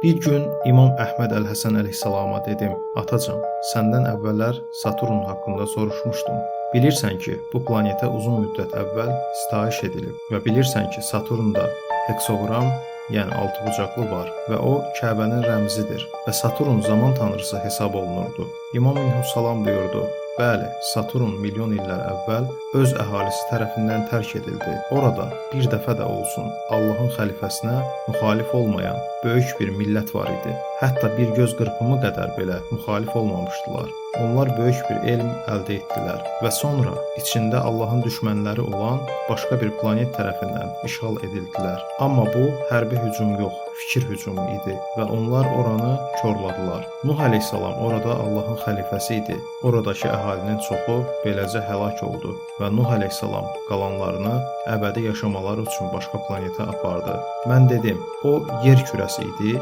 Bir gün İmam Əhməd Əl-Həsən əleyhissalama dedim: "Atacan, səndən əvvəllər Saturn haqqında soruşmuşdum. Bilirsən ki, bu planetə uzun müddət əvvəl sitayiş edilib və bilirsən ki, Saturnda heksoqram, yəni altıbucaqlı var və o Kəbənin rəmzidir və Saturn zaman tanrısı hesab olunurdu." İmam Əleyhissalam buyurdu: "Bəli, Saturn milyon illər əvvəl öz əhalisi tərəfindən tərk edildi. Orada bir dəfə də olsun Allahın xəlifəsinə müxalif olmayan böyük bir millət var idi. Hətta bir göz qırpımı qədər belə müxalif olmamışdılar. Onlar böyük bir elm əldə etdilər və sonra içində Allahın düşmənləri olan başqa bir planet tərəfindən işğal edildilər. Amma bu hərbi hücum yox, fikir hücumu idi və onlar oranı korladılar. Nuh əleyhissalam orada Allahın xəlifəsi idi. Oradakı əhalinin çoxu beləcə həlak oldu və Nuh əleyhissalam qalanlarını əbədi yaşamaları üçün başqa planetə apardı." Mən dedim: "O yer kürəsi idi?"